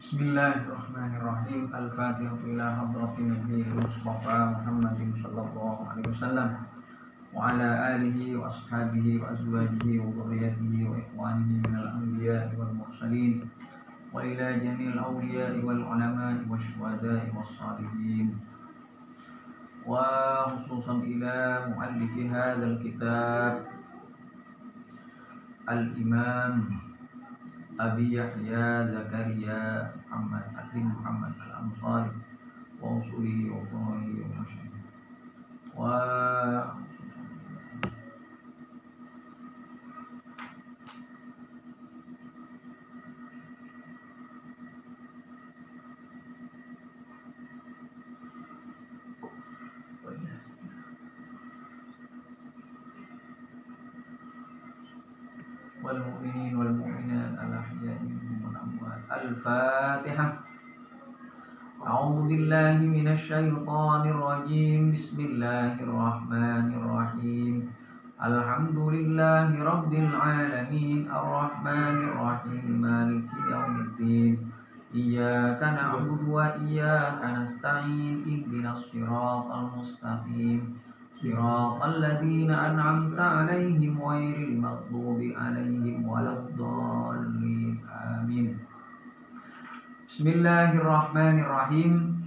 Bismillahirrahmanirrahim. Al-Fatihah ila hadratin Nabi Mustafa Muhammadin sallallahu alaihi wasallam wa ala alihi wa ashabihi wa azwajihi wa dhurriyyatihi wa ikhwanihi minal anbiya'i wal mursalin wa ila jami'il awliya'i wal ulama'i wa syuhada'i was salihin wa khususan ila muallifi hadzal kitab Al-Imam Abi Yahya Zakaria Muhammad Adin Muhammad Al-Ansari wa usulihi wa furu'ihi wa masyayikh wa wal mu'minin wal mu'minat al-ahya'i minhum wal amwat. Al-Fatihah. A'udzu billahi minasy syaithanir rajim. Bismillahirrahmanirrahim. Alhamdulillahi rabbil alamin arrahmanir rahim maliki yaumiddin. Iyyaka na'budu wa iyyaka nasta'in ihdinas siratal mustaqim. Shiratal ladzina an'amta 'alaihim ghairil maghdubi 'alaihim waladdallin. Amin. Bismillahirrahmanirrahim.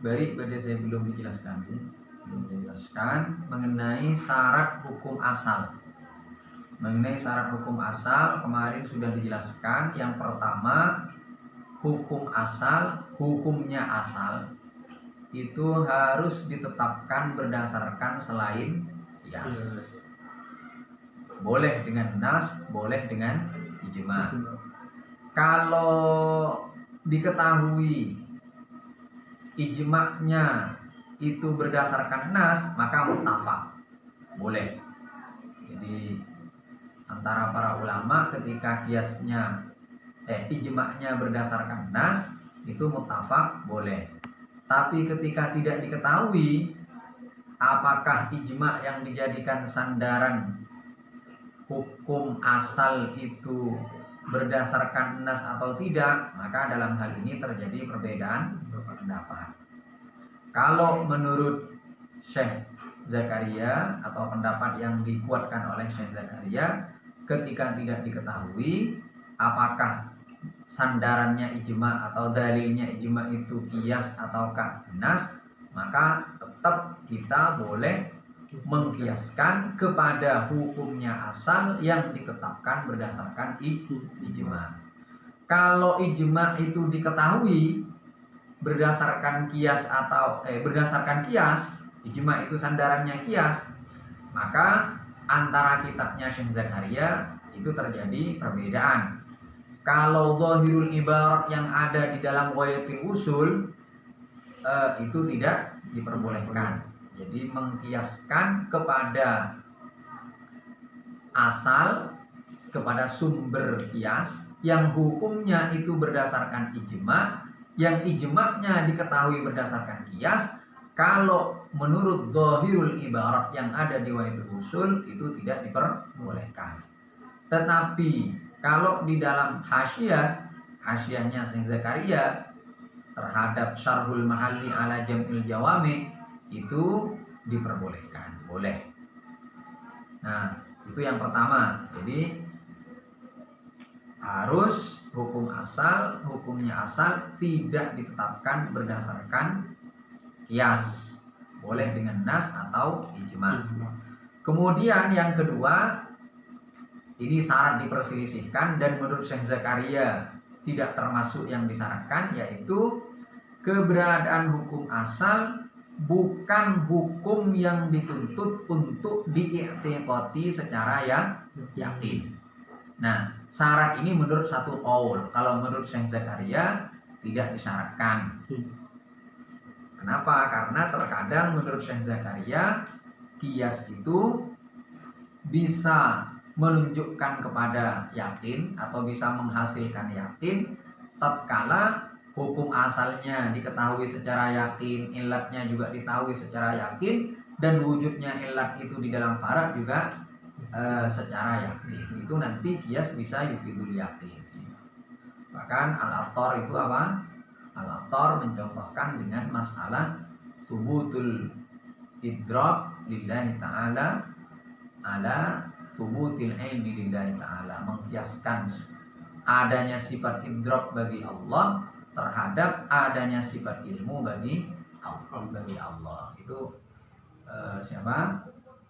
Baik, pada saya belum dijelaskan mengenai syarat hukum asal. Mengenai syarat hukum asal kemarin sudah dijelaskan. Yang pertama, hukum asal, hukumnya asal itu harus ditetapkan berdasarkan selain qiyas. Boleh dengan nas, boleh dengan ijma. Kalau diketahui ijma'nya itu berdasarkan nas, maka muttafaq. Boleh. Jadi antara para ulama ketika qiyasnya ijma'nya berdasarkan nas, itu muttafaq boleh. Tapi ketika tidak diketahui apakah ijma' yang dijadikan sandaran hukum asal itu berdasarkan nas atau tidak, maka dalam hal ini terjadi perbedaan pendapat. Kalau menurut Syekh Zakaria atau pendapat yang dikuatkan oleh Syekh Zakaria, ketika tidak diketahui apakah sandarannya ijma atau dalilnya ijma itu qiyas ataukah nas, maka tetap kita boleh mengkiaskan kepada hukumnya asal yang ditetapkan berdasarkan ijma. Kalau ijma itu diketahui berdasarkan qiyas atau berdasarkan qiyas, ijma itu sandarannya qiyas, maka antara kitabnya Syekh Zakaria itu terjadi perbedaan. Kalau zahirul ibarat yang ada di dalam ghayatul usul itu tidak diperbolehkan. Jadi mengkiaskan kepada asal, kepada sumber kias yang hukumnya itu berdasarkan ijma, yang ijma'nya diketahui berdasarkan kias, kalau menurut zahirul ibarat yang ada di ghayatul usul itu tidak diperbolehkan. Tetapi kalau di dalam hasyiahnya Syekh Zakaria terhadap Syarhul Mahalli ala Jam'il Jawami itu diperbolehkan, boleh. Nah, itu yang pertama. Jadi harus hukumnya asal tidak ditetapkan berdasarkan qiyas, boleh dengan nas atau ijma. Kemudian yang kedua, ini syarat diperselisihkan dan menurut Syekh Zakaria tidak termasuk yang disyaratkan, yaitu keberadaan hukum asal bukan hukum yang dituntut untuk diiktikati secara yakin. Nah, syarat ini menurut satu qaul. Kalau menurut Syekh Zakaria tidak disyaratkan. Kenapa? Karena terkadang menurut Syekh Zakaria qiyas itu bisa menunjukkan kepada yakin atau bisa menghasilkan yakin tatkala hukum asalnya diketahui secara yakin, ilatnya juga diketahui secara yakin, dan wujudnya ilat itu di dalam farad juga secara yakin. Itu nanti qiyas bisa yufidul yakin. Bahkan Al-Attar itu apa? Al-Attar mencontohkan dengan masalah subutul idrak lillahi ta'ala ala subutil ilmi lillahi ta'ala, mengkiaskan adanya sifat idrak bagi Allah terhadap adanya sifat ilmu bagi Allah. Itu siapa?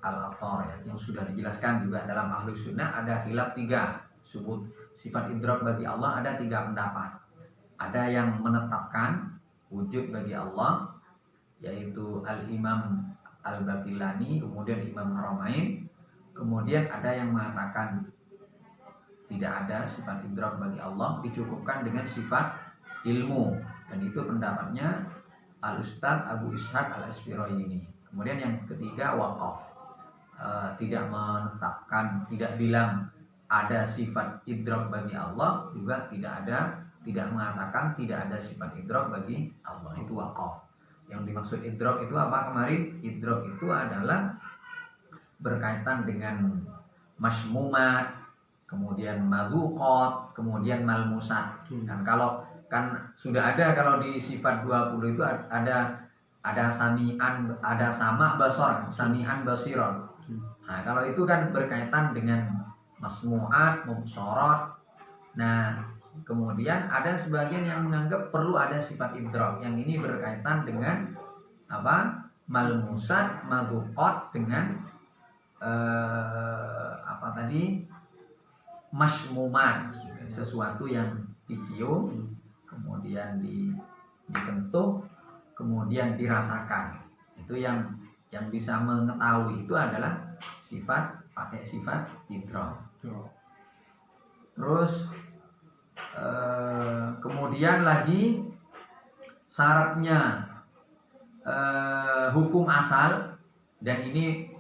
Al-Attar ya, yang sudah dijelaskan juga dalam Ahlus Sunnah ada khilaf 3 subut sifat idrak bagi Allah, ada 3 pendapat. Ada yang menetapkan wujud bagi Allah, yaitu Al-Imam Al-Baqillani, kemudian Imam Haramain. Kemudian ada yang mengatakan tidak ada sifat idrak bagi Allah, dicukupkan dengan sifat ilmu, dan itu pendapatnya Al-Ustadz Abu Ishaq Al-Asfirayini. Kemudian yang ketiga waqaf, tidak menetapkan, tidak bilang ada sifat idrak bagi Allah, juga tidak mengatakan tidak ada sifat idrak bagi Allah, itu waqaf. Yang dimaksud idrak itu apa kemarin? Idrak itu adalah berkaitan dengan masmumat, kemudian madzuqat, kemudian malmusat. Dan kalau kan sudah ada, kalau di sifat 20 itu ada sami'an, ada sama basar, sami'an basiron. Nah, kalau itu kan berkaitan dengan masmu'at, mubsharat. Nah, kemudian ada sebagian yang menganggap perlu ada sifat idrak. Yang ini berkaitan dengan apa? Malmusat, madzuqat dengan apa tadi? Masmumat, sesuatu yang dicium, kemudian disentuh, kemudian dirasakan. Itu yang bisa mengetahui itu adalah pakai sifat idrak. Terus kemudian lagi syaratnya hukum asal, dan ini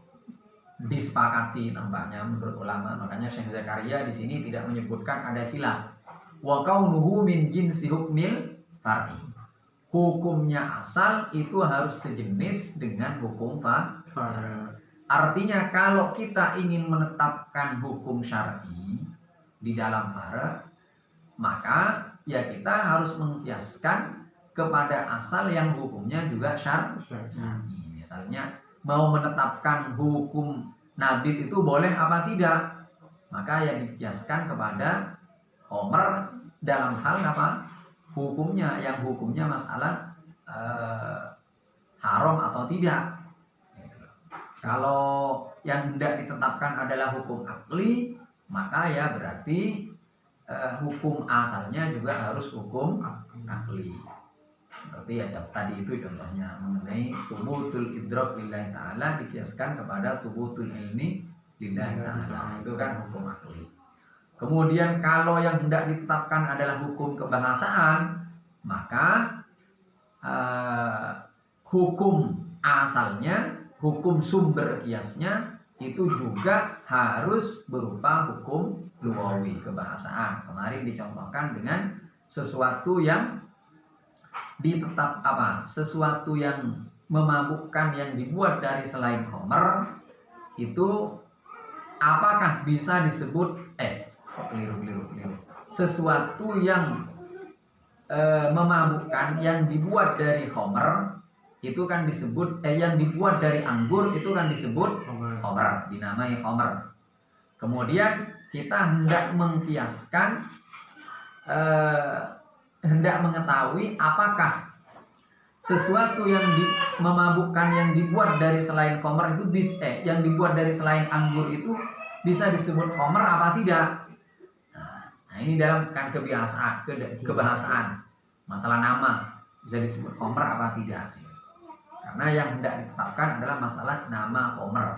disepakati tampaknya menurut ulama. Makanya Syekh Zakaria di sini tidak menyebutkan ada khilaf. Wa kaunuhu min jinsi hukmil far'i. Hukumnya asal itu harus sejenis dengan hukum far'i. Artinya kalau kita ingin menetapkan hukum syar'i di dalam far'i, maka ya kita harus mengkiaskan kepada asal yang hukumnya juga syar'i. Misalnya mau menetapkan hukum nabit itu boleh apa tidak, maka yang dikiaskan kepada khomer dalam hal apa? Hukumnya, yang hukumnya masalah haram atau tidak. Kalau yang hendak ditetapkan adalah hukum akli, maka ya berarti hukum asalnya juga harus hukum akli. Seperti ya tadi itu contohnya mengenai subutul idrak lillahi ta'ala dikiaskan kepada subutul ilmi lillahi ta'ala, itu kan hukum akli. Kemudian kalau yang hendak ditetapkan adalah hukum kebahasaan, maka hukum asalnya, hukum sumber kiasnya itu juga harus berupa hukum lugawi, kebahasaan. Kemarin dicontohkan dengan sesuatu yang sesuatu yang memabukkan yang dibuat dari selain khamr, itu apakah bisa disebut keliru. Sesuatu yang memabukkan yang dibuat dari khamr itu kan disebut yang dibuat dari anggur itu kan disebut khamr, dinamai khamr. Kemudian kita hendak mengkiaskan, hendak mengetahui apakah sesuatu yang memabukkan yang dibuat dari selain khamr itu yang dibuat dari selain anggur itu bisa disebut khamr apa tidak. Nah, ini dalam kan kebahasaan masalah nama bisa disebut khamr apa tidak. Karena yang hendak ditetapkan adalah masalah nama khamr,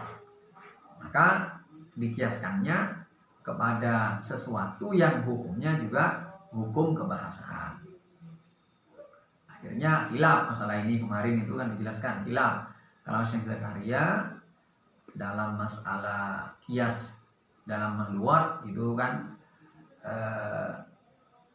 maka dikiaskannya kepada sesuatu yang hukumnya juga hukum kebahasaan. Akhirnya khilaf masalah ini kemarin itu kan dijelaskan khilaf. Kalau Syekh Zakaria dalam masalah kias dalam meluat itu kan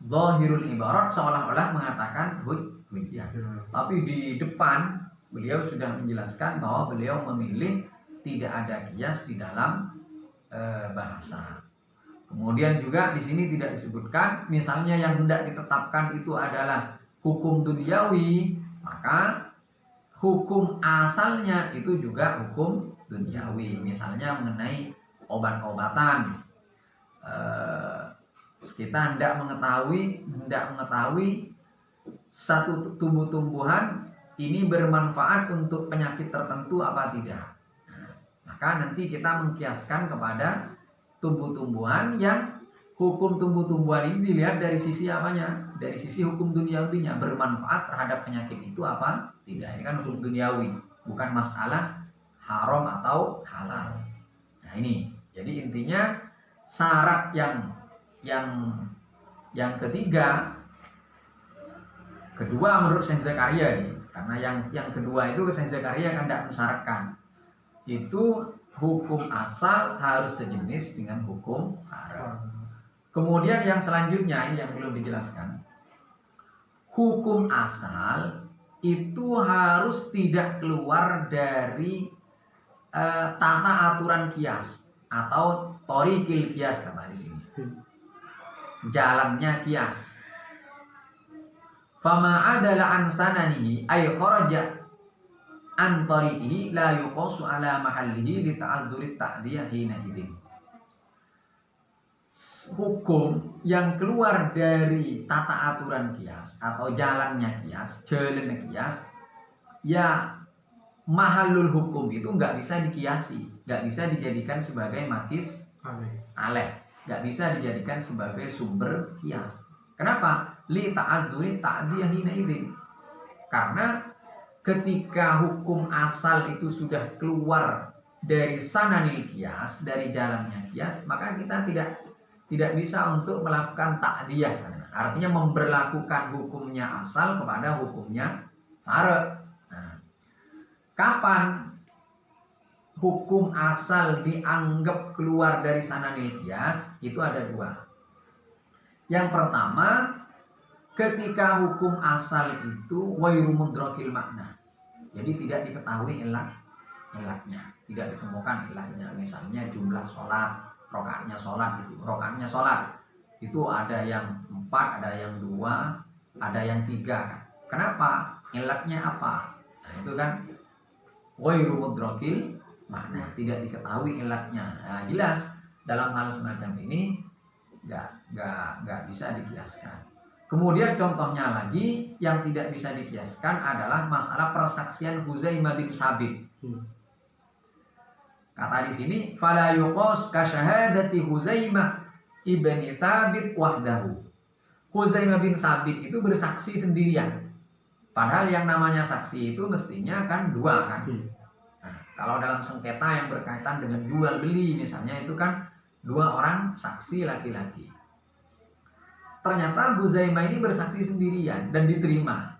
zahirul ibarat seolah-olah mengatakan hujjah. Tapi di depan beliau sudah menjelaskan bahwa beliau memilih tidak ada kias di dalam bahasa. Kemudian juga di sini tidak disebutkan, misalnya yang hendak ditetapkan itu adalah hukum duniawi, maka hukum asalnya itu juga hukum duniawi. Misalnya mengenai obat-obatan, kita hendak mengetahui satu tumbuh-tumbuhan ini bermanfaat untuk penyakit tertentu apa tidak. Maka nanti kita mengkiaskan kepada tumbuh-tumbuhan yang hukum tumbuh-tumbuhan ini dilihat dari sisi apanya? Dari sisi hukum duniawinya, bermanfaat terhadap penyakit itu apa? Tidak. Ini kan hukum duniawi, bukan masalah haram atau halal. Nah ini, jadi intinya syarat yang kedua menurut Syekh Zakaria ini, karena yang kedua itu Syekh Zakaria kan tidak mensyaratkan itu hukum asal harus sejenis dengan hukum haram. Kemudian yang selanjutnya ini yang belum dijelaskan, hukum asal itu harus tidak keluar dari tata aturan kias atau thoriqil kias kata di sini. Jalannya kias. Fama adalah an sananihi ay kharaja an thariqihi la yuqasu ala mahallihi li ta'adzuri ta'diyah hina idzin. Hukum yang keluar dari tata aturan kias atau jalannya kias, ya mahallul hukum itu nggak bisa dikiasi, nggak bisa dijadikan sebagai makis aleh, nggak bisa dijadikan sebagai sumber kias. Kenapa? Li ta'adzuri ta'diyah hina idzin. Karena ketika hukum asal itu sudah keluar dari sananil kias, dari jalannya kias, maka kita tidak bisa untuk melakukan ta'diyah. Artinya memberlakukan hukumnya asal kepada hukumnya fard. Nah, kapan hukum asal dianggap keluar dari sananil kias? Itu ada dua. Yang pertama, ketika hukum asal itu wairu mudrakil makna, jadi tidak diketahui ilatnya, tidak ditemukan ilatnya. Misalnya jumlah sholat, rokaatnya sholat itu ada yang 4, ada yang 2, ada yang 3. Kenapa? Ilatnya apa? Nah, itu kan wairu mudrakil makna, tidak diketahui ilatnya. Nah, jelas dalam hal semacam ini nggak bisa dikiaskan. Kemudian contohnya lagi yang tidak bisa dikiaskan adalah masalah persaksian Huzaimah bin Sabit. Kata di sini, fala yuqas ka syahadati Huzaimah ibni Thabit wahdahu. Huzaimah bin Sabit itu bersaksi sendirian. Padahal yang namanya saksi itu mestinya kan dua kan. Nah, kalau dalam sengketa yang berkaitan dengan jual beli misalnya itu kan 2 orang saksi laki-laki. Ternyata Huzaimah ini bersaksi sendirian dan diterima.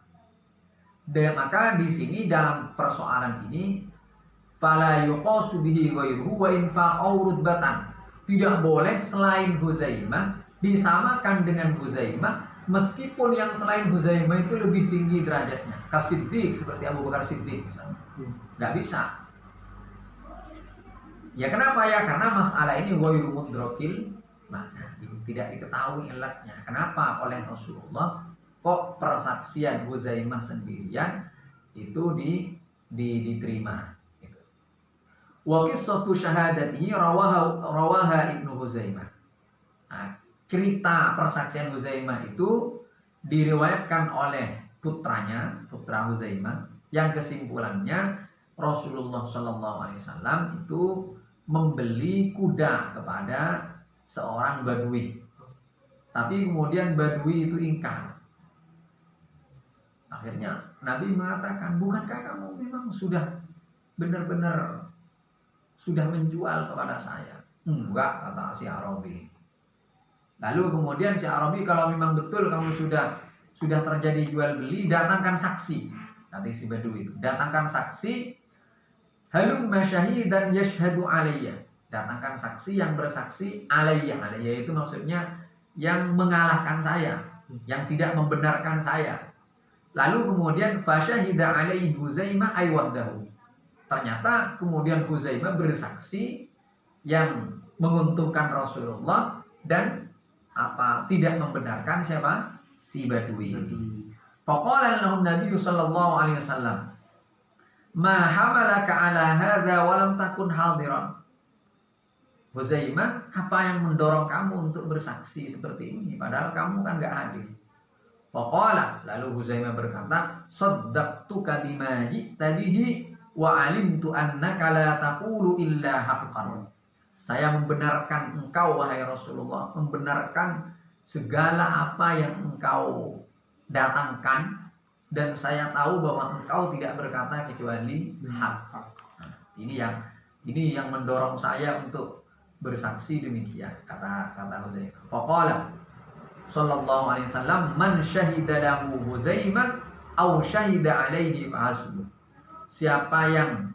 Dan maka di sini dalam persoalan ini fala yuqasu bihi ghairuhu wa in fa'u rutbatan. Tidak boleh selain Huzaimah disamakan dengan Huzaimah meskipun yang selain Huzaimah itu lebih tinggi derajatnya. Kasiddiq seperti Abu Bakar Siddiq misalnya. Enggak bisa. Ya kenapa ya? Karena masalah ini ghairu mudrakil makna, tidak diketahui ilatnya. Kenapa oleh Rasulullah kok persaksian Huzaimah sendirian itu diterima? Wa qissatu syahadatihi rawaha Ibnu Huzaimah. Nah, cerita persaksian Huzaimah itu diriwayatkan oleh putra Huzaimah yang kesimpulannya Rasulullah SAW itu membeli kuda kepada seorang badui. Tapi kemudian badui itu ingkar. Akhirnya Nabi mengatakan, bukankah kamu memang sudah benar-benar sudah menjual kepada saya? Enggak, kata si Arabi. Lalu kemudian si Arabi, kalau memang betul kamu sudah terjadi jual beli, datangkan saksi. Nanti si badui itu, datangkan saksi. Halumma syahidan yashhadu alayya. Datangkan saksi yang bersaksi alayya. Alayya itu maksudnya yang mengalahkan saya, yang tidak membenarkan saya. Lalu kemudian fasyahida alayhi Huzaimah ay wahdahu. Ternyata kemudian Huzaimah bersaksi yang menguntungkan Rasulullah dan tidak membenarkan siapa? Si Badui ini. Faqala lahum Nabi sallallahu alaihi wasallam, "Ma hamalaka ala hadza wa lam takun hadiran?" Huzaimah, apa yang mendorong kamu untuk bersaksi seperti ini padahal kamu kan enggak hadir? Faqala, lalu Huzaimah berkata, "Shaddaqtuka bima ji'ta bihi wa 'alimtu annaka la taqulu illa haqqan." Saya membenarkan engkau wahai Rasulullah, membenarkan segala apa yang engkau datangkan, dan saya tahu bahwa engkau tidak berkata kecuali hak. Nah, ini yang mendorong saya untuk bersaksi demikian, kata Huzaimah. Faqala sallallahu alaihi wasallam, "Man syahida lahu Huzaimah aw syahida alaihi fahasbuh." Siapa yang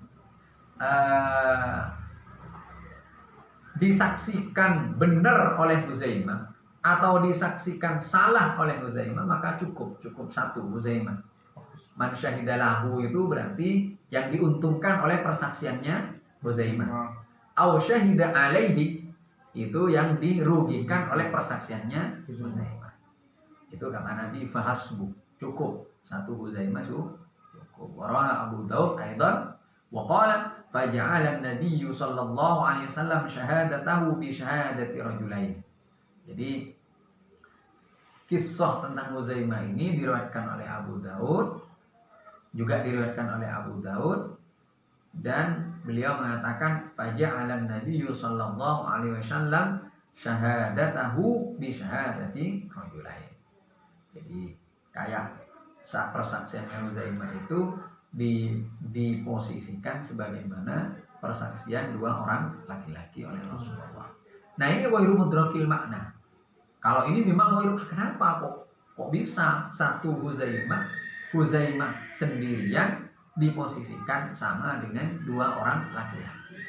disaksikan benar oleh Huzaimah atau disaksikan salah oleh Huzaimah, maka cukup satu Huzaimah. Man syahidalahu itu berarti yang diuntungkan oleh persaksiannya Huzaimah. Au syahida alaihi itu yang dirugikan oleh persaksiannya Huzaimah. Itu kata Nabi, fahasbu, cukup satu Huzaimah cukup. Waraha Abu Daud aidan wa qala faja'ala an-nabiy sallallahu alaihi wasallam syahadatahu bi syahadati rajulain. Jadi kisah tentang Huzaimah ini diriwayatkan oleh Abu Daud, juga diriwayatkan oleh Abu Daud, dan beliau mengatakan faja'ala an-nabiy sallallahu alaihi wasallam syahadatahu bi syahadati rajulain. Jadi kayak saat persaksiannya Huzaimah itu diposisikan sebagaimana persaksian dua orang laki-laki oleh Rasulullah. Nah, ini wairu mudrakil makna. Kalau ini memang wairu, kenapa kok bisa satu Huzaimah sendirian diposisikan sama dengan dua orang laki-laki?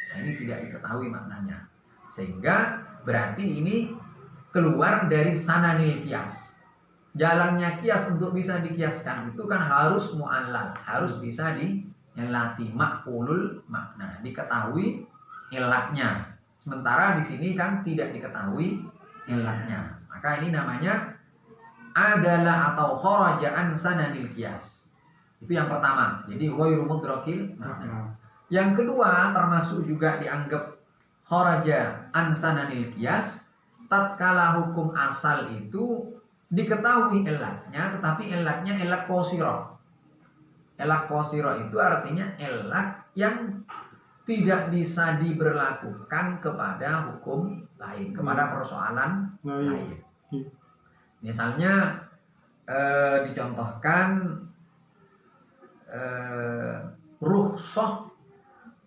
Nah, ini tidak diketahui maknanya. Sehingga berarti ini keluar dari sananil qiyas. Jalannya kias untuk bisa dikiaskan itu kan harus mu'allal, harus bisa dielati ma'qulul makna, diketahui ilatnya. Sementara di sini kan tidak diketahui ilatnya. Maka ini namanya adalah atau kharaja an sananil qiyas. Itu yang pertama. Jadi ghairu mudrakil makna. Yang kedua termasuk juga dianggap kharaja an sananil qiyas tatkala hukum asal itu diketahui elatnya, tetapi elatnya elat qasirah. Elat qasirah itu artinya elat yang tidak bisa diberlakukan kepada hukum lain, kepada persoalan lain. Misalnya dicontohkan rukhsah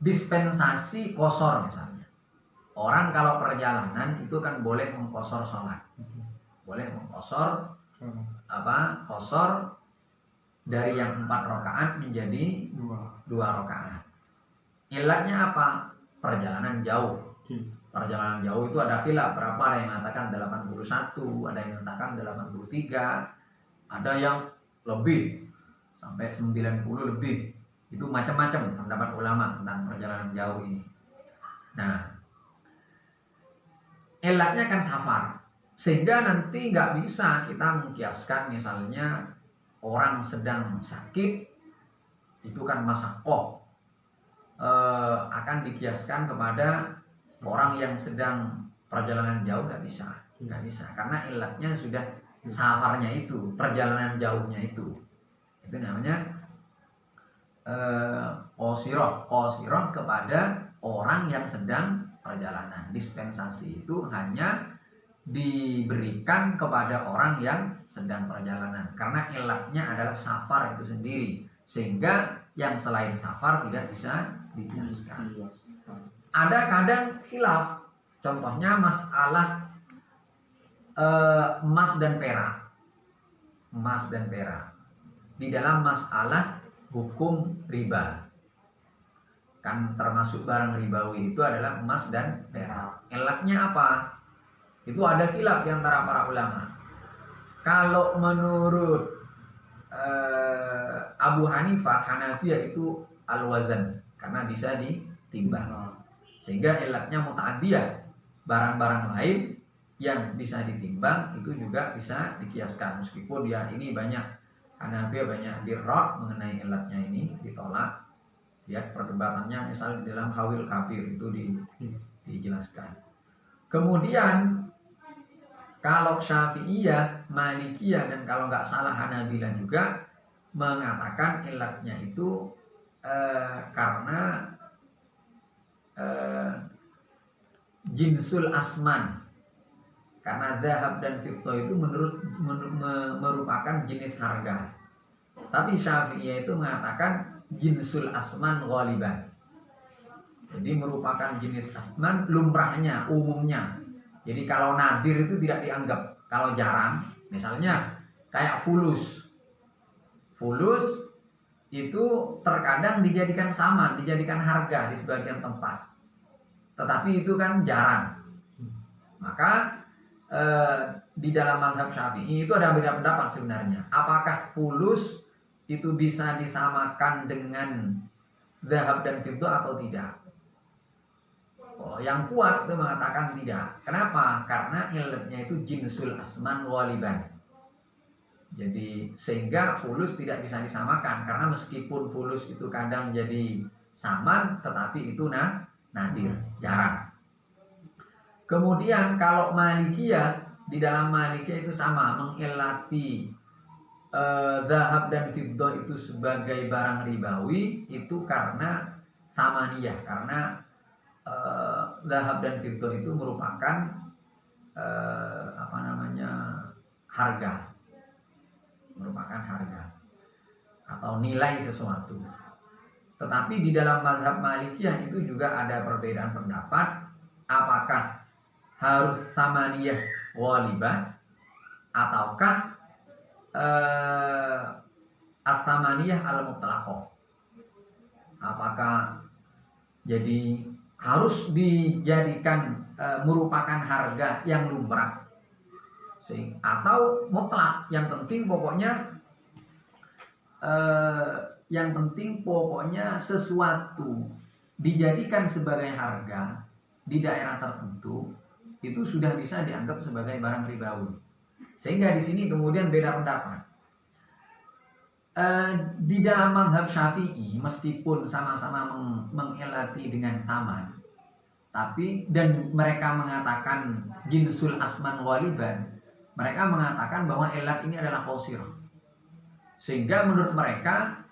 dispensasi qasar misalnya. Orang kalau perjalanan itu kan boleh mengqasar sholat. Boleh mengqasar qasar dari yang 4 rakaat menjadi 2 rakaat. Ilatnya apa? Perjalanan jauh. Perjalanan jauh itu ada khilaf, berapa, ada yang mengatakan 81, ada yang mengatakan 83, ada yang lebih sampai 90 lebih. Itu macam-macam pendapat ulama tentang perjalanan jauh ini. Nah, ilatnya kan safar. Sehingga nanti nggak bisa kita mengkiaskan misalnya orang sedang sakit itu kan masyaqqah akan dikiaskan kepada orang yang sedang perjalanan jauh, nggak bisa karena ilatnya sudah safarnya itu, perjalanan jauhnya itu namanya qasirah kepada orang yang sedang perjalanan. Dispensasi itu hanya diberikan kepada orang yang sedang perjalanan karena ilatnya adalah safar itu sendiri, sehingga yang selain safar tidak bisa dikiaskan. Ada kadang khilaf, contohnya masalah emas dan perak di dalam masalah hukum riba, kan termasuk barang ribawi itu adalah emas dan perak. Ilatnya apa? Itu ada khilaf di antara para ulama. Kalau menurut Abu Hanifah, Hanafiyah itu al-wazan, karena bisa ditimbang. Sehingga ilatnya muta'adiyah. Barang-barang lain yang bisa ditimbang itu juga bisa dikiaskan, meskipun ya ini banyak Hanafi banyak dirot mengenai ilatnya ini, ditolak. Ya, perdebatannya misalnya dalam Hawil Kafir itu dijelaskan. Kemudian kalau Syafi'iyah, Malikiyah, dan kalau nggak salah Hanabilah juga mengatakan ilatnya itu karena jinsul asman, karena zahab dan fiddah itu merupakan jenis harga. Tapi Syafi'iyah itu mengatakan jinsul asman ghaliban, jadi merupakan jenis asman lumrahnya, umumnya. Jadi kalau nadir itu tidak dianggap, kalau jarang, misalnya kayak fulus itu terkadang dijadikan saman, dijadikan harga di sebagian tempat, tetapi itu kan jarang. Maka di dalam mazhab Syafi'i itu ada beda pendapat sebenarnya. Apakah fulus itu bisa disamakan dengan zahab dan fiddah atau tidak? Oh, yang kuat itu mengatakan tidak. Kenapa? Karena ilatnya itu jinsul asman waliban. Jadi sehingga fulus tidak bisa disamakan, karena meskipun fulus itu kadang jadi saman, tetapi itu nadir, jarang. Kemudian kalau Malikiyah, di dalam Malikiyah itu sama, mengilati zahab dan fiddah itu sebagai barang ribawi itu karena samaniyah, karena zahab dan fiddah itu merupakan harga, merupakan harga atau nilai sesuatu. Tetapi di dalam mazhab Malikiyah itu juga ada perbedaan pendapat, apakah harus samaniyah ghalibah ataukah at-samaniyah al-mutlaqah. Apakah jadi harus dijadikan merupakan harga yang lumrah atau mutlak, yang penting pokoknya sesuatu dijadikan sebagai harga di daerah tertentu itu sudah bisa dianggap sebagai barang ribawi. Sehingga di sini kemudian beda pendapat. Di dalam mazhab Syafi'i, meskipun sama-sama mengilati dengan taman, dan mereka mengatakan jinsul asman waliban, mereka mengatakan bahwa ilat ini adalah qasir. Sehingga menurut mereka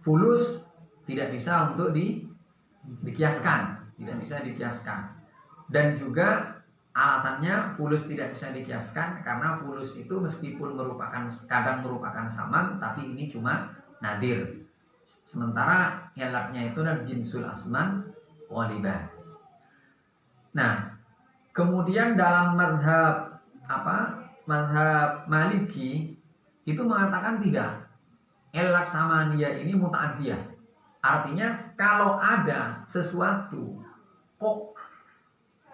fulus tidak bisa untuk dikiaskan, tidak bisa dikiaskan. Dan juga alasannya fulus tidak bisa dikiaskan karena fulus itu meskipun kadang merupakan saman, tapi ini cuma nadir. Sementara ilatnya itu adalah jinsul asman waliban. Nah, kemudian dalam mazhab Maliki itu mengatakan tidak. Ilat samaniyah ini muta'addiyah. Artinya kalau ada sesuatu kok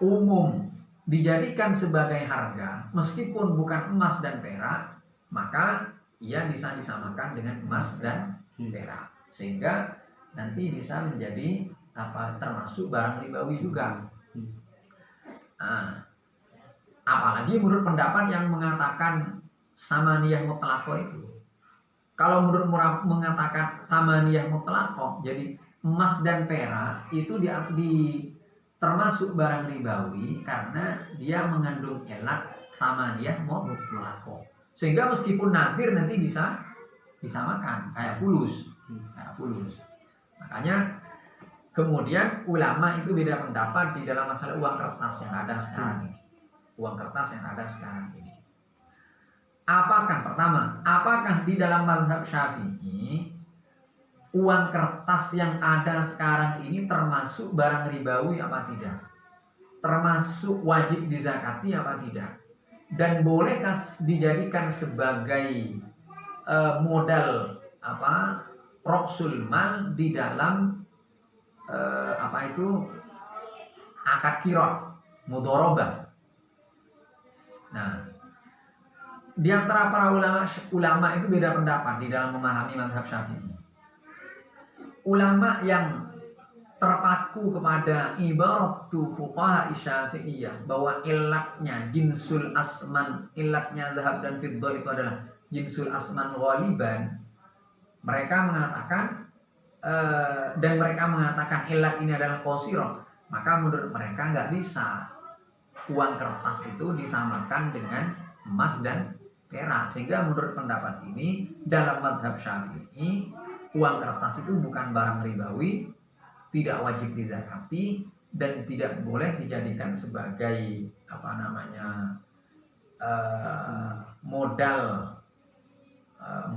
umum dijadikan sebagai harga meskipun bukan emas dan perak, maka ia bisa disamakan dengan emas dan perak, sehingga nanti bisa menjadi termasuk barang ribawi juga. Apalagi menurut pendapat yang mengatakan samaniyah mutlaqah itu. Kalau menurut mengatakan samaniyah mutlaqah, jadi emas dan perak itu termasuk barang ribawi karena dia mengandung ilat samaniyah mutlaqah. Sehingga meskipun nadir nanti bisa disamakan kayak fulus. Makanya kemudian ulama itu beda pendapat di dalam masalah uang kertas yang ada sekarang ini. Apakah di dalam mazhab Syafi'i uang kertas yang ada sekarang ini termasuk barang ribawi apa tidak? Termasuk wajib dizakati apa tidak? Dan bolehkah dijadikan sebagai modal roksul mal di dalam akad kirot mudharabah? Nah, di antara para ulama itu beda pendapat di dalam memahami mazhab Syafi'i. Ulama yang terpaku kepada ibarat fuqaha Syafi'iyah bahwa ilatnya jinsul asman, ilatnya zahab dan fiddah itu adalah jinsul asman ghaliban, mereka mengatakan dan mereka mengatakan ilat ini adalah qasirah, maka menurut mereka nggak bisa uang kertas itu disamakan dengan emas dan perak. Sehingga menurut pendapat ini dalam mazhab Syafi'i uang kertas itu bukan barang ribawi, tidak wajib dizakati dan tidak boleh dijadikan sebagai modal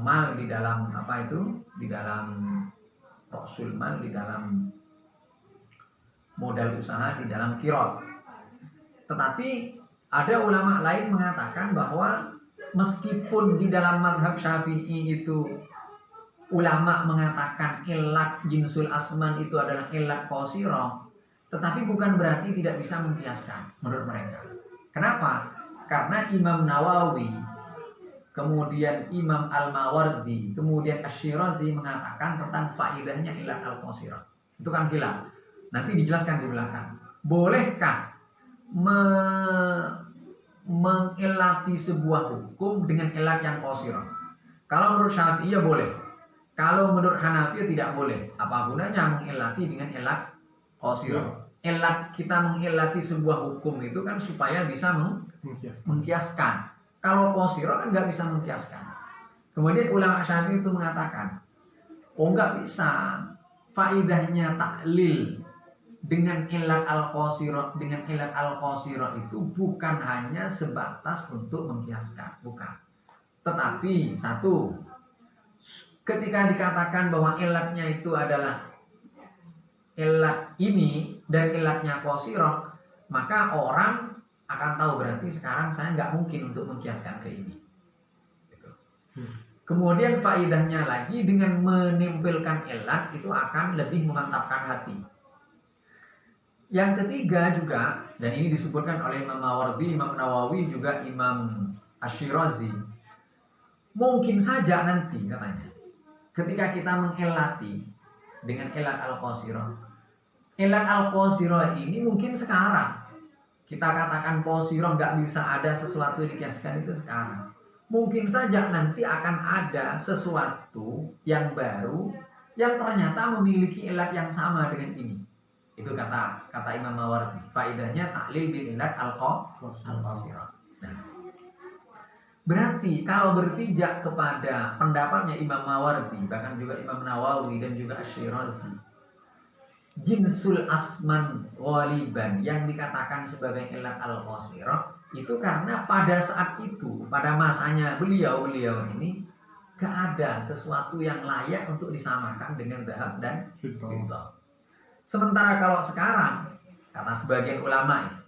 mal di dalam di dalam rasul mal, di dalam modal usaha, di dalam kirot. Tetapi ada ulama lain mengatakan bahwa meskipun di dalam mazhab Syafi'i itu ulama mengatakan ilat jinsul asman itu adalah ilat qasirah, tetapi bukan berarti tidak bisa mengkiaskan menurut mereka. Kenapa? Karena Imam Nawawi, kemudian Imam Al-Mawardi, kemudian Asy-Syirazi mengatakan tentang faidahnya ilat al-qasirah. Itu kan khilaf. Nanti dijelaskan di belakang. Bolehkah mengilati sebuah hukum dengan ilat yang qasirah? Kalau menurut Syafi'i ya boleh. Kalau menurut Hanafi tidak boleh. Apa gunanya mengilati dengan ilat qasirah? Ilat, kita mengilati sebuah hukum itu kan supaya bisa mengkiaskan. Kalau qasirah kan nggak bisa mengkiaskan. Kemudian ulama Syafi'i itu mengatakan, nggak bisa. Faidahnya taklil dengan ilat al-qasirah, itu bukan hanya sebatas untuk mengkiaskan, bukan. Tetapi satu, ketika dikatakan bahwa ilatnya itu adalah ilat ini dan ilatnya qasirah, maka orang akan tahu berarti sekarang saya nggak mungkin untuk mengkiaskan ke ini. Kemudian faidahnya lagi dengan menimpilkan ilat itu akan lebih memantapkan hati. Yang ketiga juga, dan ini disebutkan oleh Imam Mawardi, Imam Nawawi, juga Imam Asy-Syirazi, mungkin saja nanti katanya, ketika kita mengilati dengan ilat al-qasirah, ilat al-qasirah ini mungkin sekarang kita katakan qasirah nggak bisa ada sesuatu dikiaskan itu sekarang. Mungkin saja nanti akan ada sesuatu yang baru yang ternyata memiliki ilat yang sama dengan ini. Itu kata Imam Mawardi. Faidahnya taklil bil ilat al-qasirah. Nah, berarti kalau berpijak kepada pendapatnya Imam Mawardi, bahkan juga Imam Nawawi dan juga Asy-Syirazi, jinsul asman ghaliban yang dikatakan sebagai ilat al-qasirah itu karena pada saat itu, pada masanya beliau ini gak ada sesuatu yang layak untuk disamakan dengan zahab dan fiddah. Sementara kalau sekarang, kata sebagian ulama,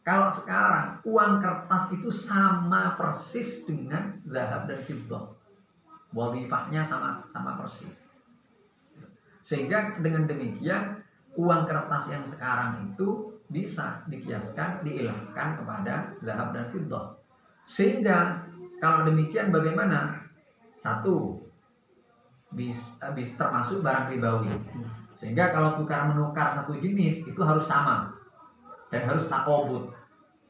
kalau sekarang uang kertas itu sama persis dengan zahab dan fiddah, wadhifahnya sama persis. Sehingga dengan demikian uang kertas yang sekarang itu bisa dikiaskan, diilahkan kepada zahab dan fiddah. Sehingga kalau demikian bagaimana? Satu, bisa termasuk barang ribawi. Sehingga kalau tukar menukar satu jenis itu harus sama dan harus taqabud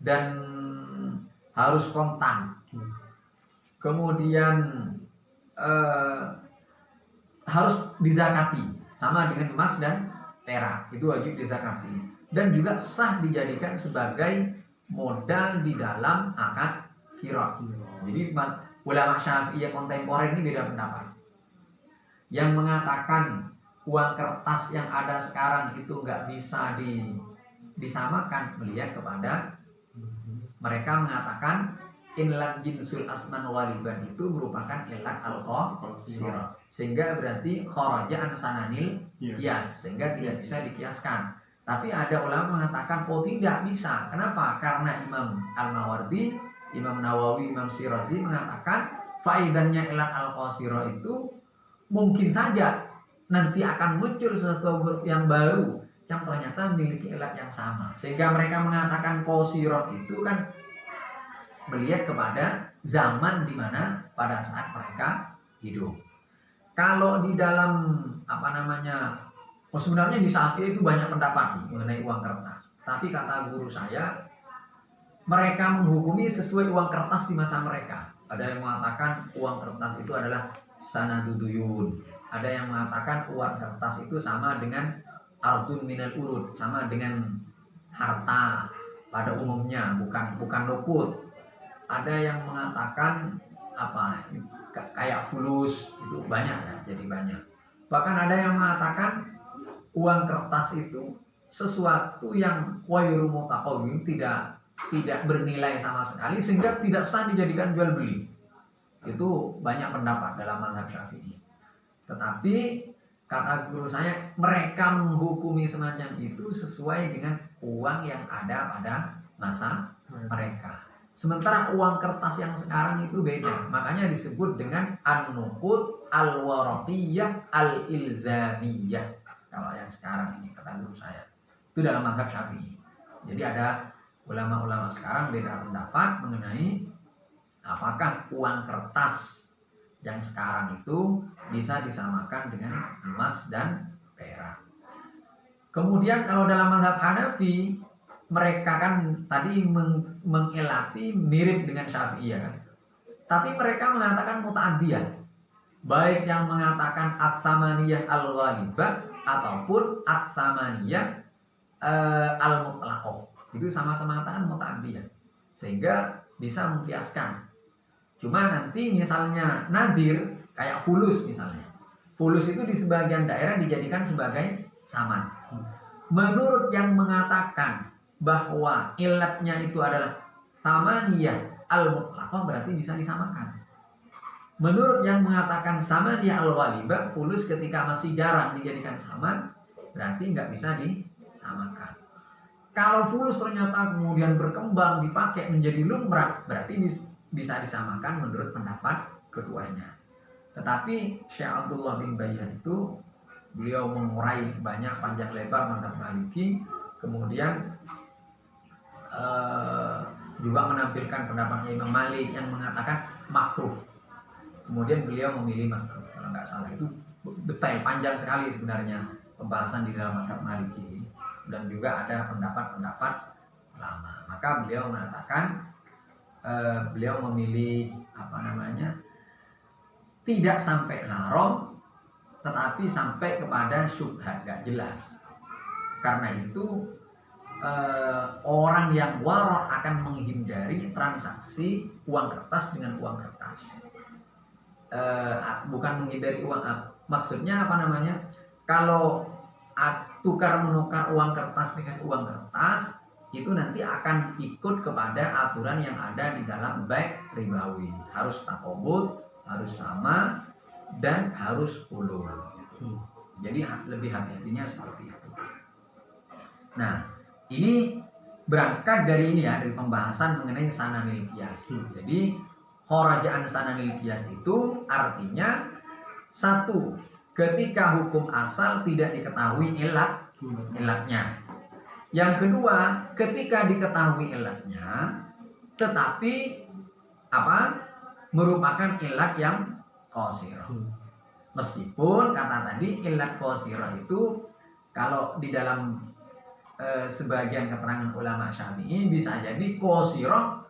dan harus kontan. Kemudian harus dizakati sama dengan emas dan perak, itu wajib dizakati dan juga sah dijadikan sebagai modal di dalam akad qirah. Jadi ulama Syafi'iyah kontemporer ini beda pendapat. Yang mengatakan uang kertas yang ada sekarang itu nggak bisa disamakan, melihat kepada mereka mengatakan ilat jinsul asman waliban itu merupakan ilat al-qasirah, sehingga berarti kharaja an sananil qiyas, sehingga tidak bisa dikiaskan. Tapi ada ulama mengatakan tidak bisa. Kenapa? Karena Imam Al-Mawardi, Imam Nawawi, Imam Syirazi mengatakan faidahnya ilat al-qasirah itu mungkin saja nanti akan muncul sesuatu yang baru yang ternyata memiliki ilat yang sama. Sehingga mereka mengatakan qasirah itu kan melihat kepada zaman di mana pada saat mereka hidup. Kalau di dalam apa namanya, sebenarnya di Syafi'i itu banyak pendapat mengenai uang kertas. Tapi kata guru saya, mereka menghukumi sesuai uang kertas di masa mereka. Ada yang mengatakan uang kertas itu adalah sanaduduyun. Ada yang mengatakan uang kertas itu sama dengan ardun minal urud, sama dengan harta pada umumnya, bukan nukut. Ada yang mengatakan apa, kayak fulus, itu banyak ya, jadi banyak. Bahkan ada yang mengatakan uang kertas itu sesuatu yang wayru mutaqawwim, tidak bernilai sama sekali sehingga tidak sah dijadikan jual beli. Itu banyak pendapat dalam mazhab Syafi'i. Tetapi kata guru saya, mereka menghukumi semacam itu sesuai dengan uang yang ada pada masa mereka. Sementara uang kertas yang sekarang itu beda. Makanya disebut dengan an-nuqud al-waraqiyah al-ilzamiyah. Kalau yang sekarang ini kata guru saya, itu dalam mazhab Syafi'i. Jadi ada ulama-ulama sekarang beda pendapat mengenai apakah uang kertas yang sekarang itu bisa disamakan dengan emas dan perak. Kemudian kalau dalam mazhab Hanafi, mereka kan tadi mengelati mirip dengan Syafi'i ya kan. Tapi mereka mengatakan muta'addiyah. Baik yang mengatakan ats-tsamaniyah al-ghalibah ataupun ats-tsamaniyah al-mutlaqah. Itu sama-sama mengatakan muta'addiyah. Sehingga bisa membiaskan. Cuma nanti misalnya nadir kayak fulus misalnya. Fulus itu di sebagian daerah dijadikan sebagai saman. Menurut yang mengatakan bahwa ilatnya itu adalah samaniyah al-mutlaqah, berarti bisa disamakan. Menurut yang mengatakan samaniyah al-ghalibah, fulus ketika masih jarang dijadikan saman, berarti nggak bisa disamakan. Kalau fulus ternyata kemudian berkembang dipakai menjadi lumrah, berarti bisa disamakan menurut pendapat keduanya. Tetapi Syekh Abdullah bin Bayyan itu beliau mengurai banyak panjang lebar mazhab Maliki, kemudian juga menampilkan pendapatnya Imam Malik yang mengatakan makruh. Kemudian beliau memilih makruh. Kalau nggak salah itu detail panjang sekali sebenarnya pembahasan di dalam mazhab Maliki, dan juga ada pendapat-pendapat lama. Maka beliau mengatakan beliau memilih apa namanya, tidak sampai haram tetapi sampai kepada syubhat, gak jelas. Karena itu orang yang waro' akan menghindari transaksi uang kertas dengan uang kertas. Bukan menghindari uang, maksudnya apa namanya, kalau tukar menukar uang kertas dengan uang kertas itu nanti akan ikut kepada aturan yang ada di dalam bai' ribawi. Harus taqabud, harus sama, dan harus ulul. Jadi lebih hati-hatinya seperti itu. Nah, ini berangkat dari ini ya, dari pembahasan mengenai sananil qiyas. Jadi khorajaan sananil qiyas itu artinya satu, ketika hukum asal tidak diketahui ilatnya. Yang kedua, ketika diketahui ilatnya tetapi merupakan ilat yang qasirah. Meskipun kata tadi ilat qasirah itu kalau di dalam sebagian keterangan ulama Syafi'i bisa jadi qasirah,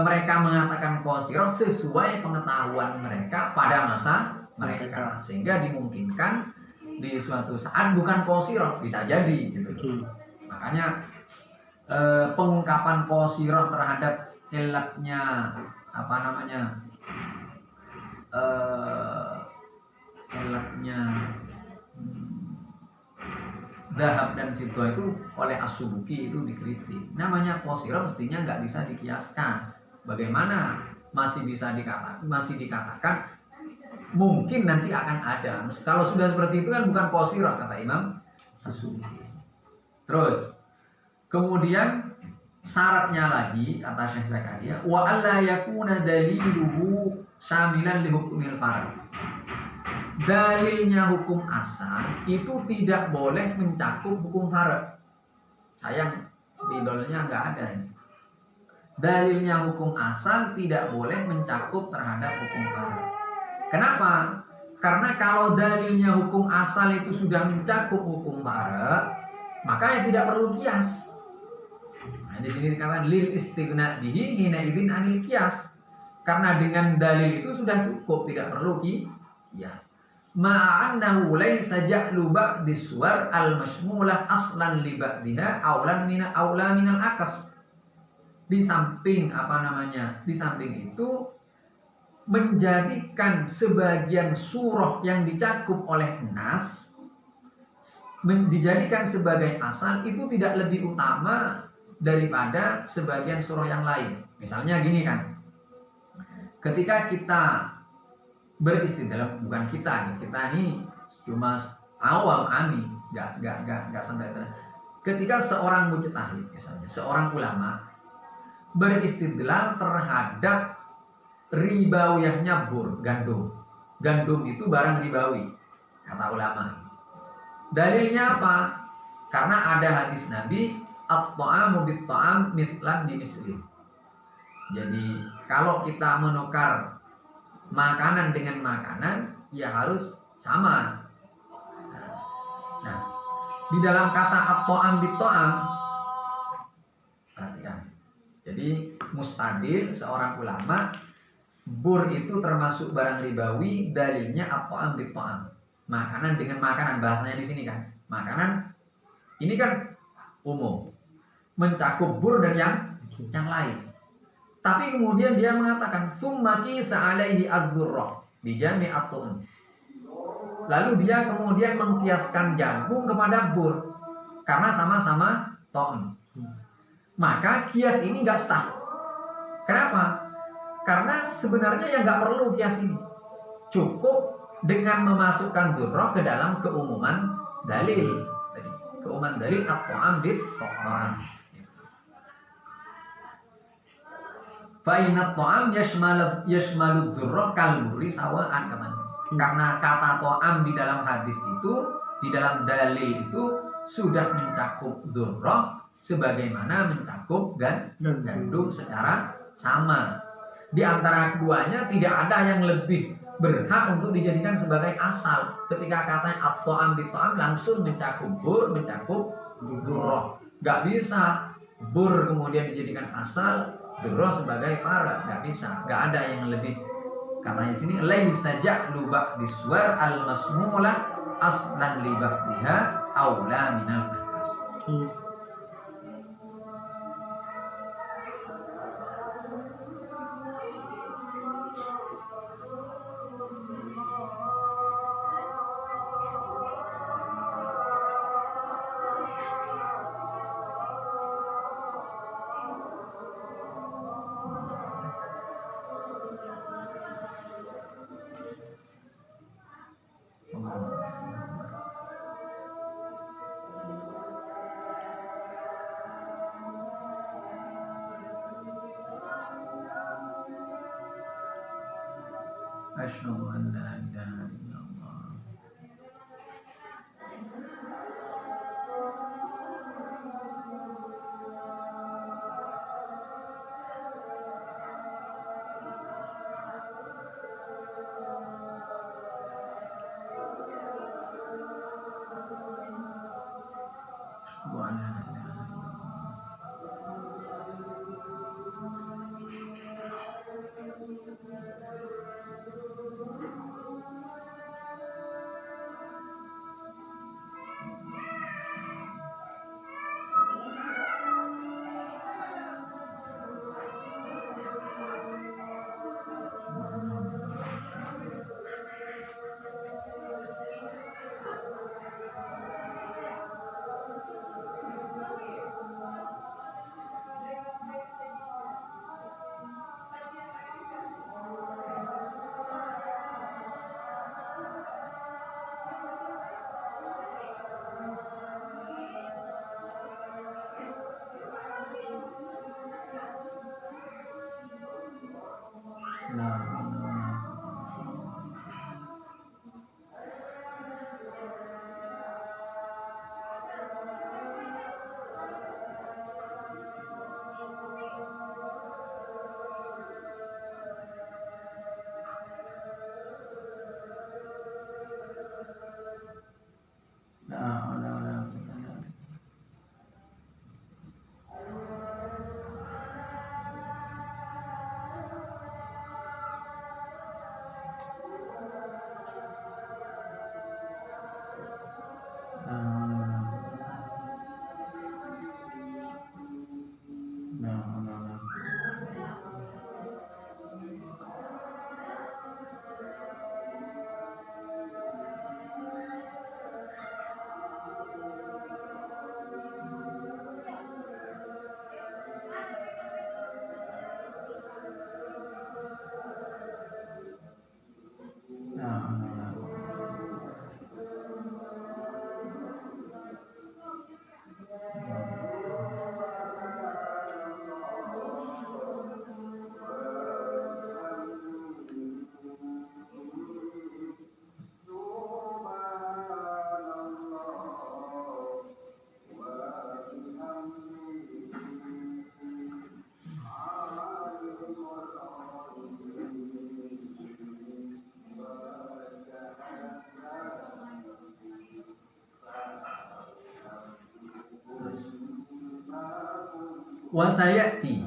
mereka mengatakan qasirah sesuai pengetahuan mereka pada masa mereka, sehingga dimungkinkan di suatu saat bukan qasirah, bisa jadi gitu. Makanya pengungkapan qasirah terhadap ilatnya ilatnya dahab dan fiddah itu oleh As-Subuki itu dikritik. Namanya qasirah mestinya nggak bisa dikiaskan. Bagaimana masih dikatakan mungkin nanti akan ada. Kalau sudah seperti itu kan bukan qasirah, kata Imam As-Subuki. Terus kemudian syaratnya lagi kata Syekh Zakaria, wa alla yakuna daliluhu syamilan li hukmil fard. Dalilnya hukum asal itu tidak boleh mencakup hukum fard. Sayang spidolnya nggak ada ini. Dalilnya hukum asal tidak boleh mencakup terhadap hukum fard. Kenapa? Karena kalau dalilnya hukum asal itu sudah mencakup hukum farad, maka ya tidak perlu kias. Nah, di sini dikatakan lil istighna bihi hina idzin anil kias. Karena dengan dalil itu sudah cukup, tidak perlu kias. Ma'annahu laisa ja'lu ba'di suwar al-mashmulah aslan li ba'dina aulan minal akas. Di samping Di samping itu menjadikan sebagian surah yang dicakup oleh nas dijadikan sebagai asal itu tidak lebih utama daripada sebagian surah yang lain. Misalnya gini kan, ketika kita beristidlal, bukan kita ini cuma awam ami, nggak sampai itu. Ketika seorang mujtahid, misalnya seorang ulama beristidlal terhadap ribawiyahnya gandum. Gandum itu barang ribawi, kata ulama. Dalilnya apa? Karena ada hadis Nabi, at-ta'amu bit-ta'am mitlan bimisli. Jadi kalau kita menukar makanan dengan makanan, ya harus sama. Nah, di dalam kata at-ta'am bit-ta'am, perhatikan. Jadi mustadil seorang ulama, bur itu termasuk barang ribawi, dalilnya at-ta'am bit-ta'am. Makanan dengan makanan, bahasanya di sini kan. Makanan ini kan umum, mencakup bur dan yang lain. Tapi kemudian dia mengatakan tsumma qisa alaihi adz-dzurrah bi jami'atun. Lalu dia kemudian mengkiaskan jagung kepada bur karena sama-sama ta'am. Maka kias ini nggak sah. Kenapa? Karena sebenarnya yang nggak perlu kias ini. Cukup dengan memasukkan dzurrah ke dalam keumuman dalil. Keumuman dalil at-ta'am bit-ta'am. Fa'inat ta'am yashmalu dzurrah kalburi sawa'an kaman. Karena kata ta'am di dalam hadis itu, di dalam dalil itu sudah mencakup dzurrah sebagaimana mencakup gandum secara sama. Di antara keduanya tidak ada yang lebih berhak untuk dijadikan sebagai asal. Ketika katanya at-ta'am bit-ta'am langsung mencakup bur, mencakup dzurrah. Gak bisa bur kemudian dijadikan asal, dzurrah sebagai farad, nggak bisa, nggak ada yang lebih. Katanya sini laisa ja'lu ba'di suwar al-masmulah aslan li ba'diha aula minal akas. Asyhadu an la ilaha illallah. Wa sayati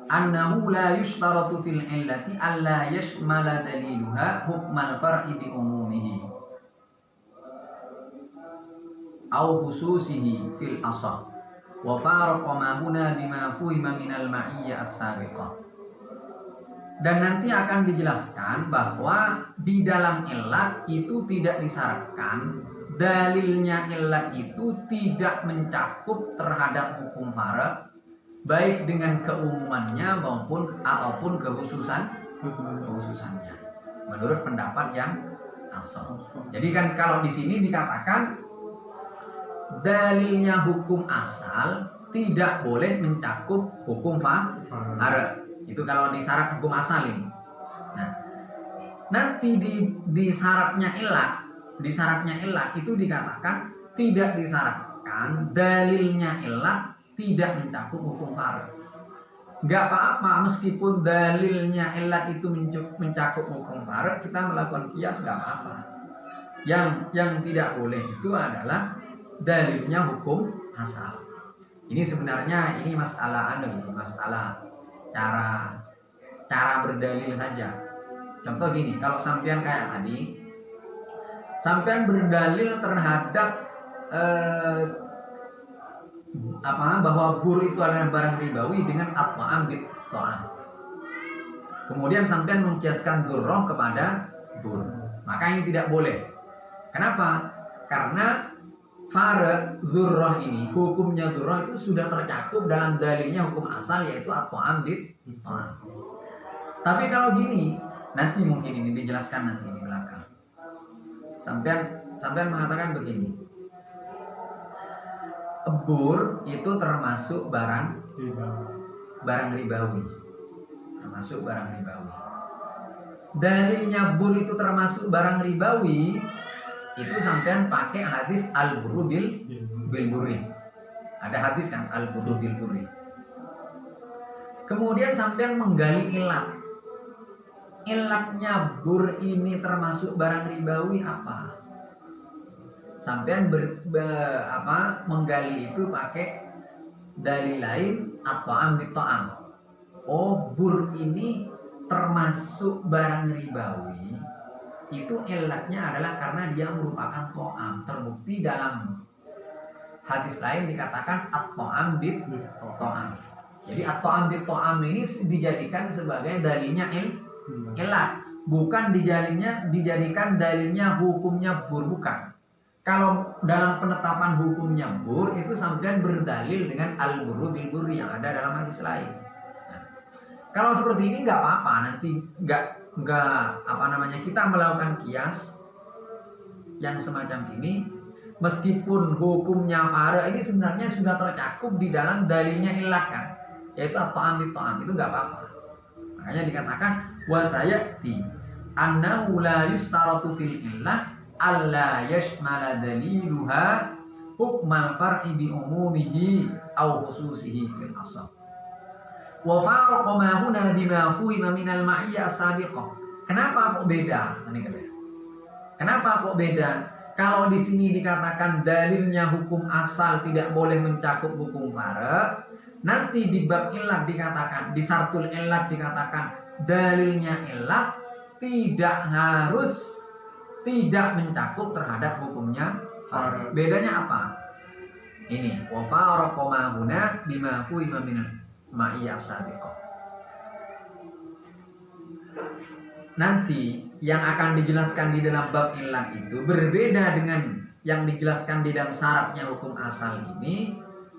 annahu la yushtaratu fil illati alla yashmala daliluha hukmal far'i bi umumihi aw khususihi fil asah wa faraqa ma huna bima fuhima minal ma'iyyah as-sabiqah. Dan nanti akan dijelaskan bahwa di dalam illat itu tidak disyaratkan dalilnya illat itu tidak mencakup terhadap hukum farad baik dengan keumumannya ataupun khususannya menurut pendapat yang asal. Jadi kan kalau di sini dikatakan dalilnya hukum asal tidak boleh mencakup hukum farad. Itu kalau di syarat hukum asal ini. Nah, nanti di syaratnya illat itu dikatakan tidak disyaratkan dalilnya illat tidak mencakup hukum farad. Enggak apa-apa meskipun dalilnya illat itu mencakup hukum farad, kita melakukan qiyas enggak apa-apa. Yang tidak boleh itu adalah dalilnya hukum asal. Ini sebenarnya masalah masalah cara berdalil saja. Contoh gini, kalau sampean kayak tadi, sampean berdalil terhadap bahwa bur itu adalah barang ribawi dengan at-ta'am bit-ta'am. Kemudian sampean mengkiaskan dzurrah kepada bur. Maka ini tidak boleh. Kenapa? Karena farad dzurrah ini, hukumnya dzurrah itu sudah tercakup dalam dalilnya hukum asal yaitu at-ta'am bit-ta'am. Tapi kalau gini, nanti mungkin ini dijelaskan nanti di belakang. Sampean mengatakan begini. Bur itu termasuk barang ribawi. Termasuk barang ribawi. Dalilnya bur itu termasuk barang ribawi, itu sampean pakai hadis al-burru bil burri. Ada hadis kan al-burru bil burri. Kemudian sampean menggali ilat. Ilatnya bur ini termasuk barang ribawi apa? Sampean menggali itu pakai dalil lain atau ambil ta'am. Oh, bur ini termasuk barang ribawi. Itu ilatnya adalah karena dia merupakan ta'am. Terbukti dalam hadis lain dikatakan at-ta'am bit ta'am. Jadi at-ta'am bit ta'am ini dijadikan sebagai dalilnya ilat, bukan dijadikan dalilnya hukumnya bur, bukan. Kalau dalam penetapan hukumnya bur itu sampean berdalil dengan al-burru bil burri yang ada dalam hadis lain. Nah, kalau seperti ini nggak apa-apa, nanti nggak kita melakukan qiyas yang semacam ini meskipun hukumnya farad ini sebenarnya sudah tercakup di dalam dalilnya ilat kan, yaitu at-ta'am bit-ta'am, itu nggak apa-apa. Makanya dikatakan wa sayati annahu la yustaratu fil illah alla yashmala daliluha hukmal far'i bi umumihi aw khususihi fil asal. Wa faraqa ma huna bima fuhima minal ma'iyyah as-sabiqah. Kenapa kok beda? Kenapa kok beda? Kalau di sini dikatakan dalilnya hukum asal tidak boleh mencakup hukum farad, nanti di bab illat dikatakan, di syartul illat dikatakan dalilnya illat tidak mencakup terhadap hukumnya farad. Bedanya apa? Ini wa faraqa ma huna bima fuhima minal ma'iyyah as-sabiqah. Nanti yang akan dijelaskan di dalam bab illat itu berbeda dengan yang dijelaskan di dalam syaratnya hukum asal ini.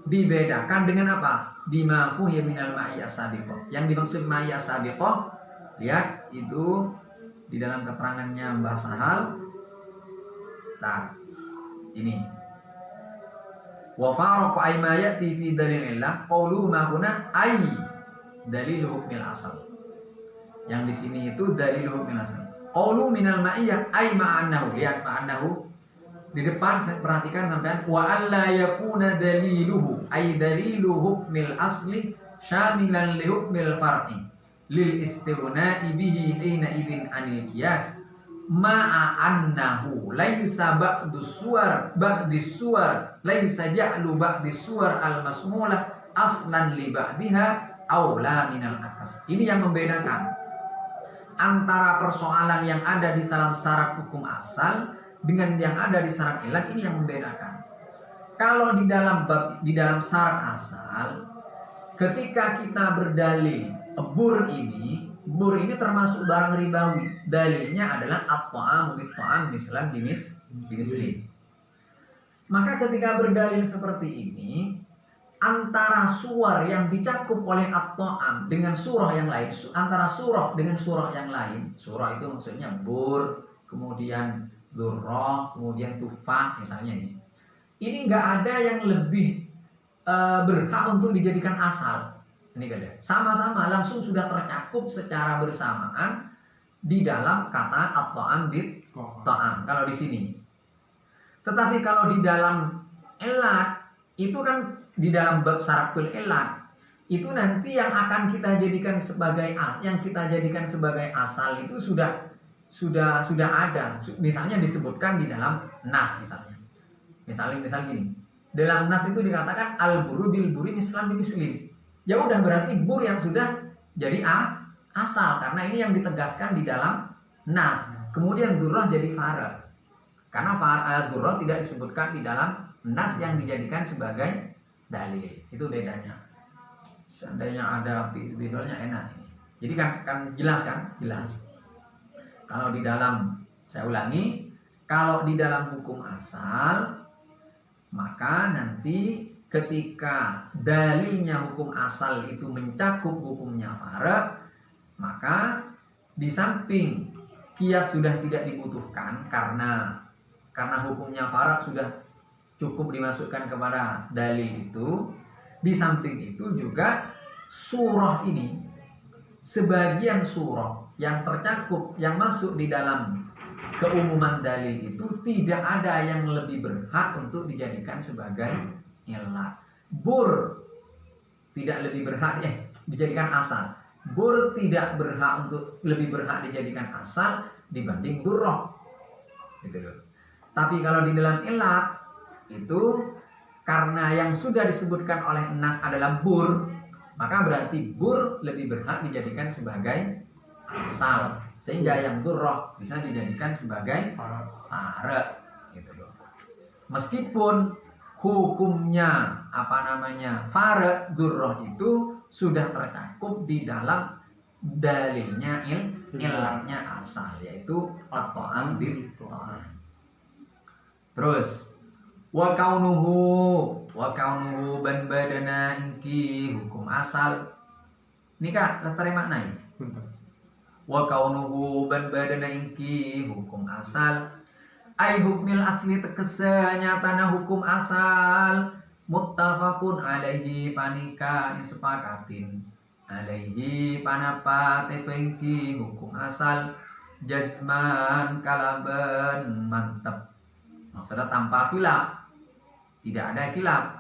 Dibedakan dengan apa? Bima fuhima minal ma'iyyah as-sabiqah. Yang dimaksud ma'iyyah as-sabiqah, lihat itu di dalam keterangannya Mbah Sahal. Nah, ini wa faraqa ay ma ya'ti fi dalil illah qawlu ma huna ay dalil hukmil asal. Yang di sini itu dalil hukmil asal. Qawlu minal ma'iyyah ay ma'annahu. Lihat ma'annahu di depan, saya perhatikan sampean, wa alla yakuna daliluhu ay dalilu hukmil asli syamilan li hukmil far'i lil istighna'i bihi hina idzin anil qiyas ma'a annahu laisa ba'du suwar laisa ja'lu ba'di suwar al masmulah aslan li ba'diha aula minal akas. Ini yang membedakan antara persoalan yang ada di dalam syarat hukum asal dengan yang ada di syarat ilat. Ini yang membedakan. Kalau di dalam syarat asal, ketika kita berdalil bur ini termasuk barang ribawi. Dalilnya adalah at-ta'amu bit-ta'am mislan bimisli. Maka ketika berdalil seperti ini, antara surah yang dicakup oleh at-ta'am dengan surah yang lain, antara surah dengan surah yang lain, surah itu maksudnya bur, kemudian durrah, kemudian tufah misalnya ini nggak ada yang lebih berhak untuk dijadikan asal. Ini gak ada. Sama-sama langsung sudah tercakup secara bersamaan di dalam kata at-ta'am bit-ta'am kalau di sini. Tetapi kalau di dalam elat itu kan di dalam bab syaratul elat itu nanti yang akan kita jadikan sebagai asal itu sudah ada. Misalnya disebutkan di dalam nas misalnya. Misal gini. Dalam nas itu dikatakan al-buru bil buri mislan bimisli. Ya udah berarti bur yang sudah jadi asal karena ini yang ditegaskan di dalam nas. Kemudian durrah jadi farad. Karena durrah tidak disebutkan di dalam nas yang dijadikan sebagai dalil. Itu bedanya. Seandainya ada bidolnya enak. Jadi kan jelas kan? Jelas. Kalau di dalam, saya ulangi, kalau di dalam hukum asal, maka nanti ketika dalilnya hukum asal itu mencakup hukumnya farad, maka di samping kias sudah tidak dibutuhkan karena hukumnya farad sudah cukup dimasukkan kepada dalil itu. Di samping itu juga surah ini, sebagian surah yang tercakup, yang masuk di dalam keumuman dalil itu tidak ada yang lebih berhak untuk dijadikan sebagai ilat. Bur tidak lebih berhak dijadikan asal. Bur tidak lebih berhak dijadikan asal dibanding durrah. Gitu loh. Tapi kalau di dalam ilat itu karena yang sudah disebutkan oleh nas adalah bur, maka berarti bur lebih berhak dijadikan sebagai asal, sehingga yang durrah bisa dijadikan sebagai farad gitu loh. Meskipun hukumnya farad durrah itu sudah tercakup di dalam dalilnya ilatnya asal, yaitu at-ta'am bil-ta'am. Terus wa kaunuhu ban badana inki hukum asal. Ini Kak, lestari maknai. Wa kaunuhu ban badana inki hukum asal. Ai hukmil asli tekesanya tanah hukum asal muttafaqun alaihi panika disepakatin alaihi panapa tepengki hukum asal jazman kalaban mantap. Maksudnya tanpa khilaf, tidak ada khilaf.